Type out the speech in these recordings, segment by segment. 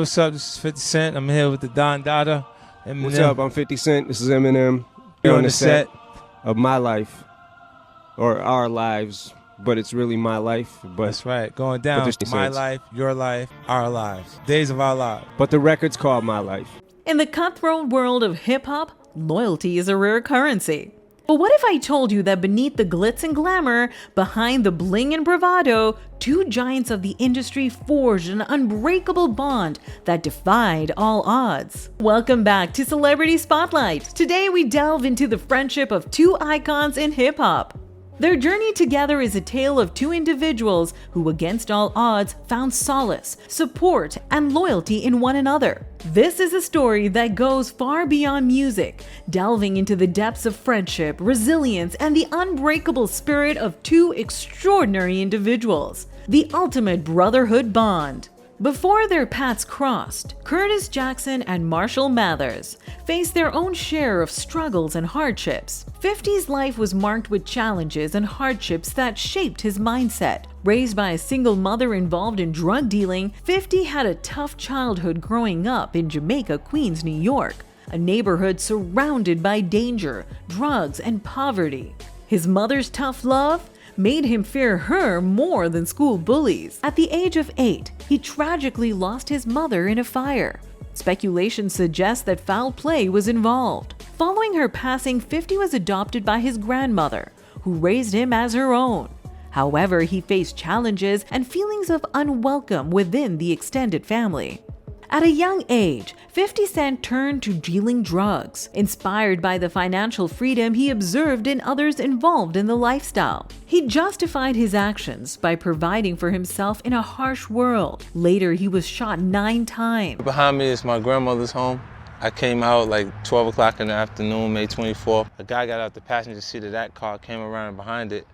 What's up? This is 50 Cent. I'm here with the Don Dada. Eminem. What's up? I'm 50 Cent. This is Eminem. You're on the set of my life, or our lives, but it's really my life. But that's right. Going down. My life, your life, our lives. Days of our lives. But the record's called My Life. In the cutthroat world of hip-hop, loyalty is a rare currency. But what if I told you that beneath the glitz and glamour, behind the bling and bravado, two giants of the industry forged an unbreakable bond that defied all odds? Welcome back to Celebrity Spotlight. Today we delve into the friendship of two icons in hip-hop. Their journey together is a tale of two individuals who, against all odds, found solace, support, and loyalty in one another. This is a story that goes far beyond music, delving into the depths of friendship, resilience, and the unbreakable spirit of two extraordinary individuals. The ultimate brotherhood bond. Before their paths crossed, Curtis Jackson and Marshall Mathers faced their own share of struggles and hardships. 50's life was marked with challenges and hardships that shaped his mindset. Raised by a single mother involved in drug dealing, 50 had a tough childhood growing up in Jamaica, Queens, New York, a neighborhood surrounded by danger, drugs, and poverty. His mother's tough love made him fear her more than school bullies. At the age of 8, he tragically lost his mother in a fire. Speculation suggests that foul play was involved. Following her passing, 50 was adopted by his grandmother, who raised him as her own. However, he faced challenges and feelings of unwelcome within the extended family. At a young age, 50 Cent turned to dealing drugs, inspired by the financial freedom he observed in others involved in the lifestyle. He justified his actions by providing for himself in a harsh world. Later, he was shot 9 times. Behind me is my grandmother's home. I came out like 12 o'clock in the afternoon, May 24th. A guy got out the passenger seat of that car, came around behind it,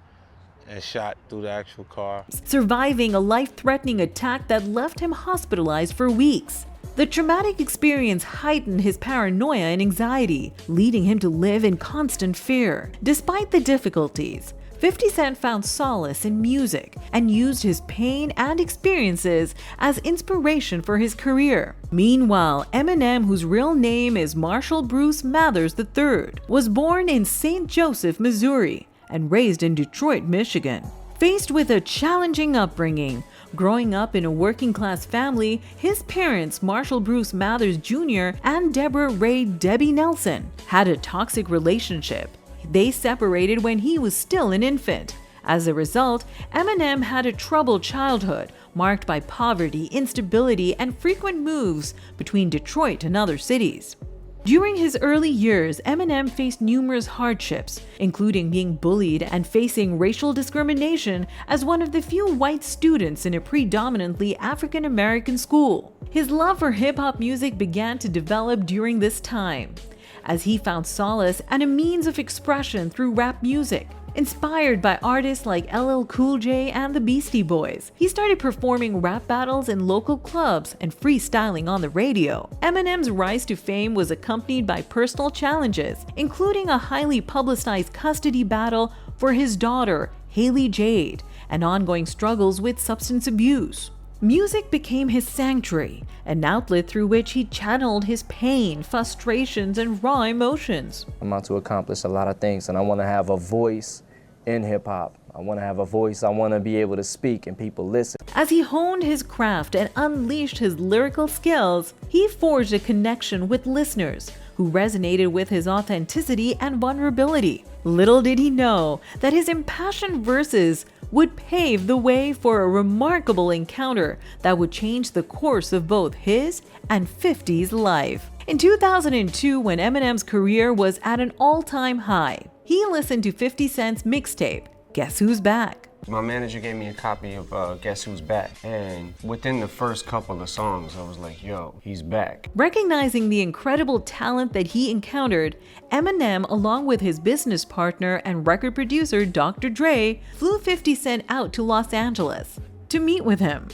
and shot through the actual car. Surviving a life-threatening attack that left him hospitalized for weeks. The traumatic experience heightened his paranoia and anxiety, leading him to live in constant fear. Despite the difficulties, 50 Cent found solace in music and used his pain and experiences as inspiration for his career. Meanwhile, Eminem, whose real name is Marshall Bruce Mathers III, was born in St. Joseph, Missouri, and raised in Detroit, Michigan. Faced with a challenging upbringing, growing up in a working-class family, his parents, Marshall Bruce Mathers Jr. and Deborah Ray Debbie Nelson, had a toxic relationship. They separated when he was still an infant. As a result, Eminem had a troubled childhood, marked by poverty, instability, and frequent moves between Detroit and other cities. During his early years, Eminem faced numerous hardships, including being bullied and facing racial discrimination as one of the few white students in a predominantly African-American school. His love for hip-hop music began to develop during this time, as he found solace and a means of expression through rap music. Inspired by artists like LL Cool J and the Beastie Boys, he started performing rap battles in local clubs and freestyling on the radio. Eminem's rise to fame was accompanied by personal challenges, including a highly publicized custody battle for his daughter, Haley Jade, and ongoing struggles with substance abuse. Music became his sanctuary, an outlet through which he channeled his pain, frustrations, and raw emotions. I'm out to accomplish a lot of things, and I want to have a voice in hip-hop. I want to have a voice, I want to be able to speak and people listen. As he honed his craft and unleashed his lyrical skills, he forged a connection with listeners who resonated with his authenticity and vulnerability. Little did he know that his impassioned verses would pave the way for a remarkable encounter that would change the course of both his and 50's life. In 2002, when Eminem's career was at an all-time high, he listened to 50 Cent's mixtape, Guess Who's Back? My manager gave me a copy of Guess Who's Back, and within the first couple of songs, I was like, yo, he's back. Recognizing the incredible talent that he encountered, Eminem, along with his business partner and record producer Dr. Dre, flew 50 Cent out to Los Angeles to meet with him.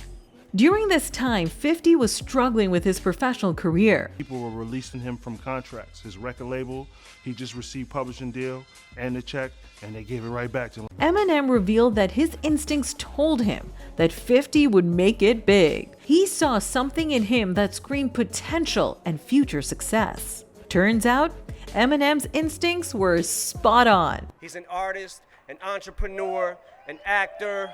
During this time, 50 was struggling with his professional career. People were releasing him from contracts. His record label, he just received publishing deal and the check, and they gave it right back to him. Eminem revealed that his instincts told him that 50 would make it big. He saw something in him that screamed potential and future success. Turns out, Eminem's instincts were spot on. He's an artist, an entrepreneur, an actor,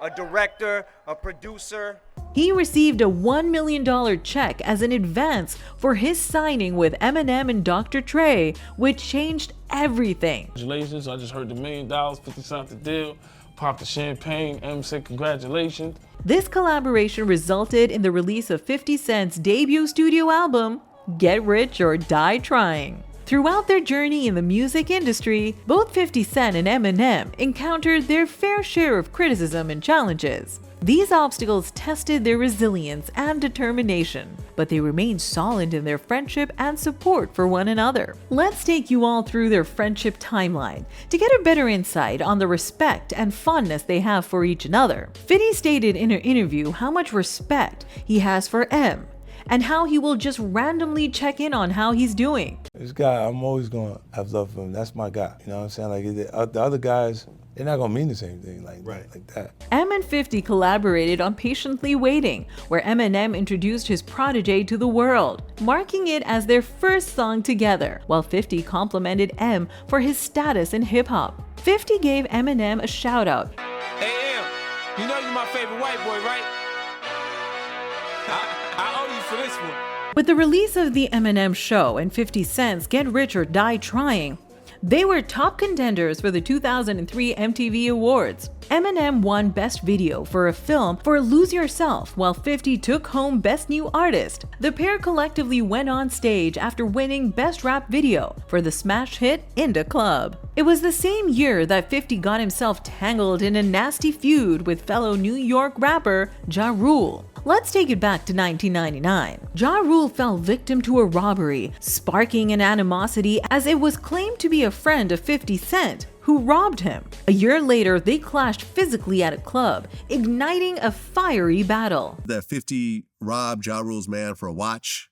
a director, a producer. He received a $1 million check as an advance for his signing with Eminem and Dr. Dre, which changed everything. Congratulations, I just heard the $1 million, 50 Cent the deal, popped the champagne, M said congratulations. This collaboration resulted in the release of 50 Cent's debut studio album, Get Rich or Die Trying. Throughout their journey in the music industry, both 50 Cent and Eminem encountered their fair share of criticism and challenges. These obstacles tested their resilience and determination, but they remained solid in their friendship and support for one another. Let's take you all through their friendship timeline to get a better insight on the respect and fondness they have for each other. 50 stated in an interview how much respect he has for M, and how he will just randomly check in on how he's doing. This guy, I'm always going to have love for him. That's my guy. You know what I'm saying? Like the other guys, they're not going to mean the same thing like that. M and 50 collaborated on Patiently Waiting, where Eminem introduced his protege to the world, marking it as their first song together, while 50 complimented M for his status in hip-hop. 50 gave Eminem a shout-out. Hey M, you know you're my favorite white boy, right? I owe you for this one. With the release of The Eminem Show and 50 Cent's Get Rich or Die Trying, they were top contenders for the 2003 MTV Awards. Eminem won Best Video for a film for Lose Yourself, while 50 took home Best New Artist. The pair collectively went on stage after winning Best Rap Video for the smash hit In Da Club. It was the same year that 50 got himself tangled in a nasty feud with fellow New York rapper Ja Rule. Let's take it back to 1999. Ja Rule fell victim to a robbery, sparking an animosity as it was claimed to be a friend of 50 Cent who robbed him. A year later, they clashed physically at a club, igniting a fiery battle. That 50 robbed Ja Rule's man for a watch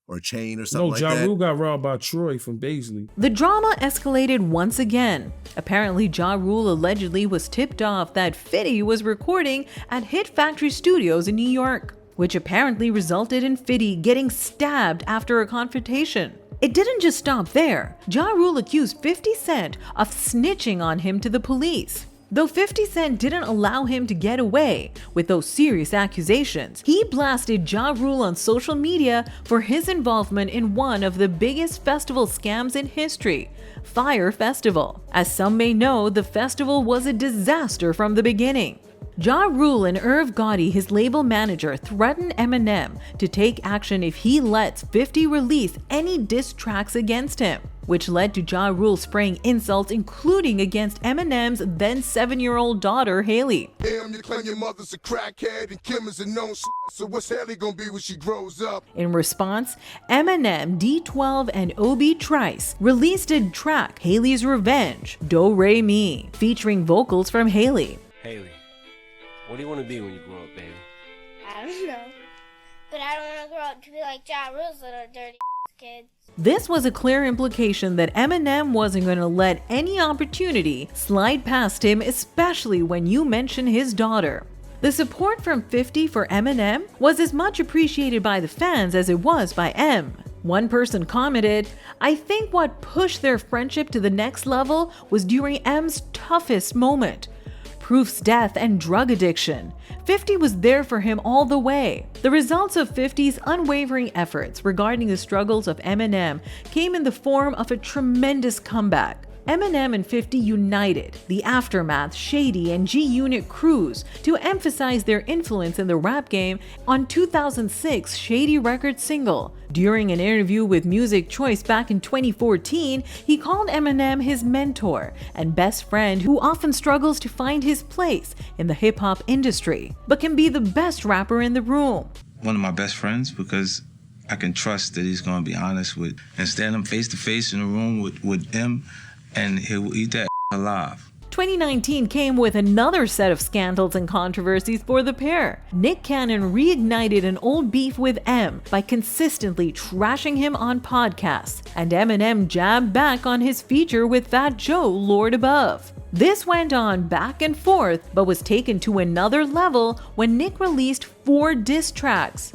or a chain or something like that. No, Ja Rule got robbed by Troy from Baisley. The drama escalated once again. Apparently, Ja Rule allegedly was tipped off that 50 was recording at Hit Factory Studios in New York, which apparently resulted in 50 getting stabbed after a confrontation. It didn't just stop there. Ja Rule accused 50 Cent of snitching on him to the police. Though 50 Cent didn't allow him to get away with those serious accusations, he blasted Ja Rule on social media for his involvement in one of the biggest festival scams in history, Fyre Festival. As some may know, the festival was a disaster from the beginning. Ja Rule and Irv Gotti, his label manager, threatened Eminem to take action if he lets 50 release any diss tracks against him, which led to Ja Rule spraying insults, including against Eminem's then 7-year-old daughter, Haley. Damn, you claim your mother's a crackhead and Kim is a known so what's Haley gonna be when she grows up? In response, Eminem, D12, and Obi Trice released a track, Haley's Revenge, Do Re Mi, featuring vocals from Haley. Haley, what do you want to be when you grow up, baby? I don't know. But I don't want to grow up to be like Ja Rule's little dirty kids. This was a clear implication that Eminem wasn't going to let any opportunity slide past him, especially when you mention his daughter. The support from 50 for Eminem was as much appreciated by the fans as it was by M. One person commented, "I think what pushed their friendship to the next level was during M's toughest moment. Proof's death and drug addiction. 50 was there for him all the way." The results of 50's unwavering efforts regarding the struggles of Eminem came in the form of a tremendous comeback. Eminem and 50 united the Aftermath, Shady, and G-Unit crews to emphasize their influence in the rap game on 2006 Shady Records single. During an interview with Music Choice back in 2014, he called Eminem his mentor and best friend who often struggles to find his place in the hip-hop industry, but can be the best rapper in the room. One of my best friends because I can trust that he's going to be honest with and stand him face to face in a room with him and he'll eat that alive. 2019 came with another set of scandals and controversies for the pair. Nick Cannon reignited an old beef with M by consistently trashing him on podcasts, and Eminem jabbed back on his feature with Fat Joe, Lord Above. This went on back and forth, but was taken to another level when Nick released 4 diss tracks.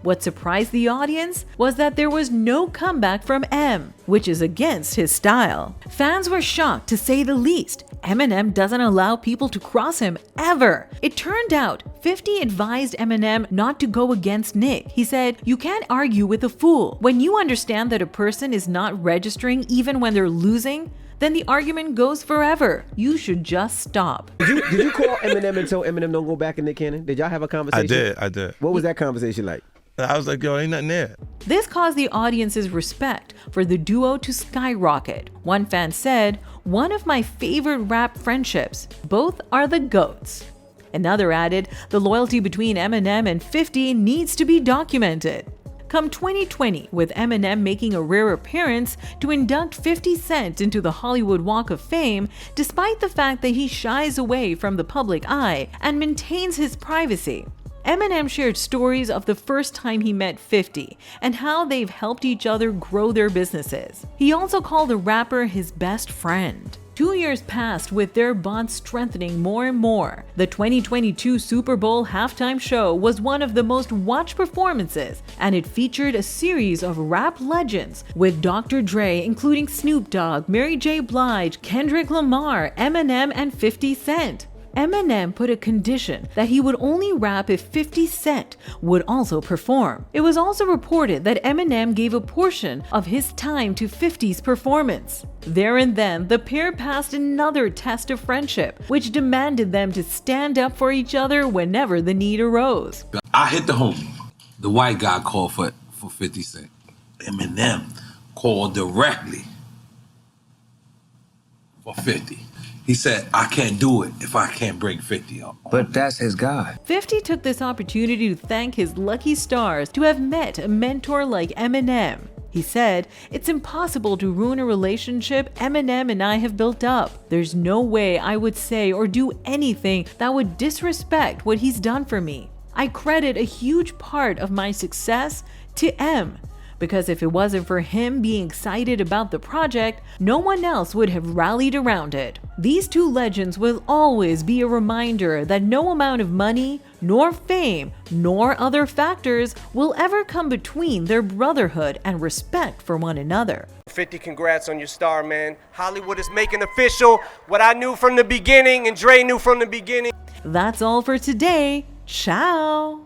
What surprised the audience was that there was no comeback from M, which is against his style. Fans were shocked to say the least. Eminem doesn't allow people to cross him ever. It turned out 50 advised Eminem not to go against Nick. He said, "You can't argue with a fool. When you understand that a person is not registering even when they're losing, then the argument goes forever. You should just stop." Did you call Eminem and tell Eminem don't go back in Nick Cannon? Did y'all have a conversation? I did. What was that conversation like? I was like, yo, ain't nothing there. This caused the audience's respect for the duo to skyrocket. One fan said, "One of my favorite rap friendships. Both are the GOATs." Another added, "The loyalty between Eminem and 50 needs to be documented." Come 2020, with Eminem making a rare appearance to induct 50 Cent into the Hollywood Walk of Fame, despite the fact that he shies away from the public eye and maintains his privacy. Eminem shared stories of the first time he met 50 and how they've helped each other grow their businesses. He also called the rapper his best friend. 2 years passed with their bond strengthening more and more. The 2022 Super Bowl halftime show was one of the most watched performances, and it featured a series of rap legends with Dr. Dre, including Snoop Dogg, Mary J. Blige, Kendrick Lamar, Eminem, and 50 Cent. Eminem put a condition that he would only rap if 50 Cent would also perform. It was also reported that Eminem gave a portion of his time to 50's performance. There and then, the pair passed another test of friendship, which demanded them to stand up for each other whenever the need arose. I hit the homie. The white guy called for 50 Cent. Eminem called directly for 50. He said, "I can't do it if I can't bring 50 up." But that's his guy. 50 took this opportunity to thank his lucky stars to have met a mentor like Eminem. He said, "It's impossible to ruin a relationship Eminem and I have built up. There's no way I would say or do anything that would disrespect what he's done for me. I credit a huge part of my success to M. Because if it wasn't for him being excited about the project, no one else would have rallied around it." These two legends will always be a reminder that no amount of money, nor fame, nor other factors will ever come between their brotherhood and respect for one another. 50, congrats on your star, man. Hollywood is making official what I knew from the beginning and Dre knew from the beginning. That's all for today. Ciao!